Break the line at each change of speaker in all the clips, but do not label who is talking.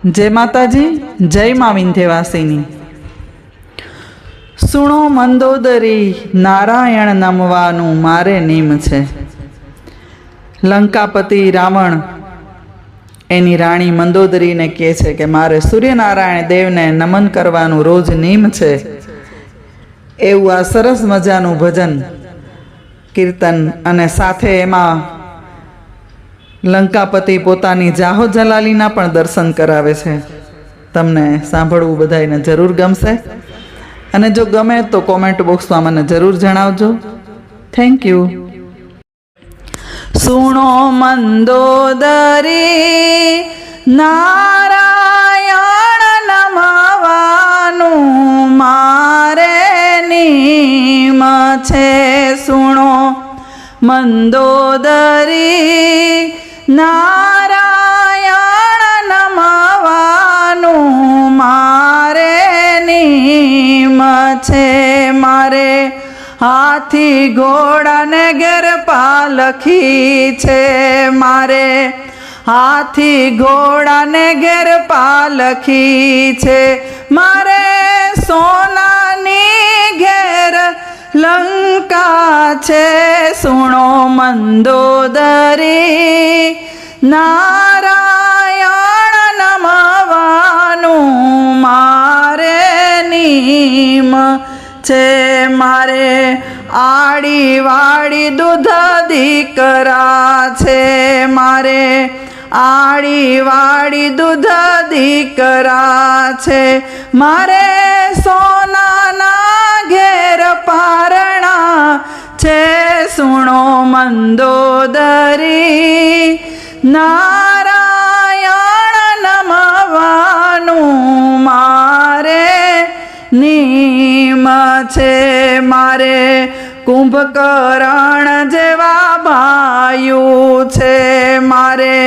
जय माताजी, जय मां विंध्यवासिनी। सुणो मंदोदरी, नारायण नमवानु मारे नेम छे। लंकापति रावण एनी राणी मंदोदरी ने कहे छे के मारे सूर्यनारायण देव ने नमन करवानु रोज नेम छे। एवुं आ सरस मजानुं भजन कीर्तन अने साथे एमां लंकापति पोतानी जाहो जलालीना पण दर्शन करावे छे। तमने सांभळवुं बधायने जरूर गमशे अने जो गमे तो कॉमेंट बॉक्स में मने जरूर जणावजो। Thank you. सुनो मंदोदरी, नारायण नमवानु मारे नेम छे। सुनो मंदोदरी, नारायण नमवानु मारे नेम छे। मारे हाथी घोड़ा ने घेर पालखी छे। मारे हाथी घोड़ा ने घेर पालखी छे। मारे सोनानी घेर लंका छे। सुनो मंदोदरी, नारायण नमवानु मारे नेम छे। मारे आड़ी वाड़ी दूध दीकरा छे। मारे आड़ी वाड़ी दूध दीकरा छे। मारे सोनाना घेर पारणा छे। सुनो मंदोदरी, नारायण नमवानु मारे नेम छे। मारे कुंभकर्ण जेवा भायु छे। मारे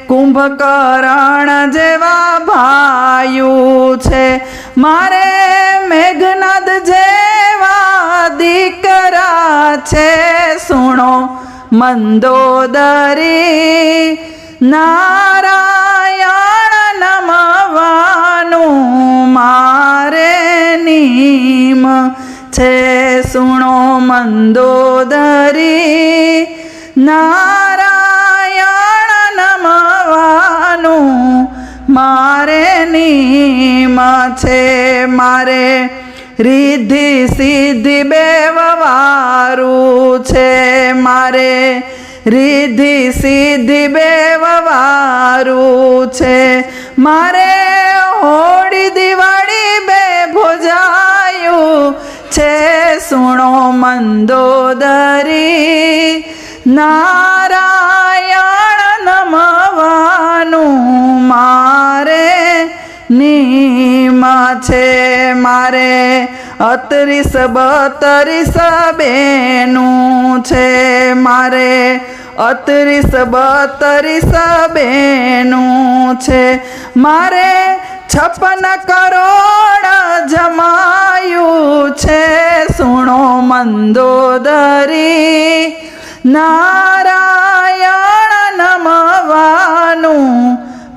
कुंभकर्ण जेवा भायु छे। मारे मेघनाद जेवा दीकरा छे। सुनो मंदोदरी, नारायण नमवानु मारे नेम छे। सुनो मंदोदरी, नारायण नमवानु मारे नेम छे। मारे रिद्धि सिद्धि बेववारू छे। मारे रिद्धि सिद्धि बेववारू छे। मारे होળી दिवाળી बे भोजायु छे। सुनो मंदोदरी, नारायण नमवानु मारे नेम छे। मारे 38-32 बेनु छे। मारे 38-32 बेनु छे। मारे 56 करोड़ जमायु छे। सुनो मंदोदरी, नारायण नमवानु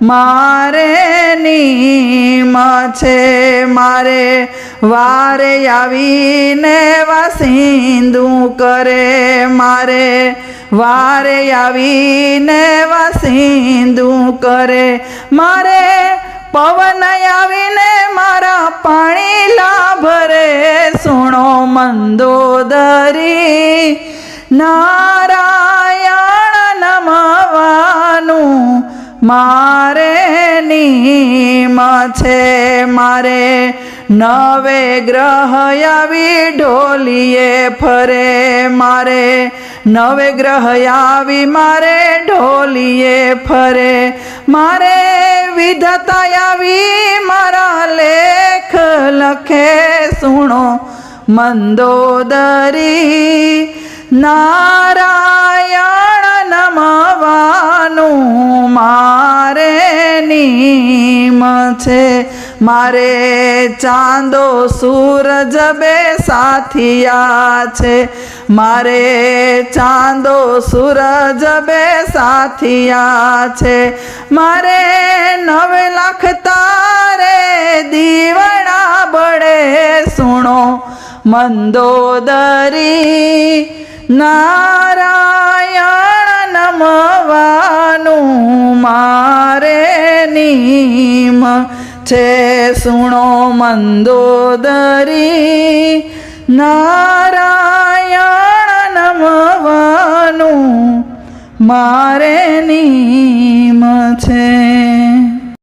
मारे नेम छे। मारे वारे आवीने वासिंदु करे। मारे वारे आवीने वासिंदु करे। मारे पवन आवीने मारा पाणी लाभरे। सुनो मंदोदरी, नारायण नमवानु मारे नेम छे। मारे 9 ग्रह आवी ढोलिए फरे। मारे 9 ग्रह आवी मारे ढोलिए फरे। मारे विधाता आवी मारा लेख लखे। सुनो मंदोदरी, नारायण नमवानु मारे नेम छे। મારે ચાંદો સૂરજ બે સાથિયા છે, મારે ચાંદો સૂરજ બે સાથિયા છે, મારે 9 લાખ તારે દીવડા બળે સુણો મંદોદરી નારાયણ નમવાનું મારે નીમ છે, સુણો મંદોદરી નારાયણ નમવાનું મારે નીમ છે.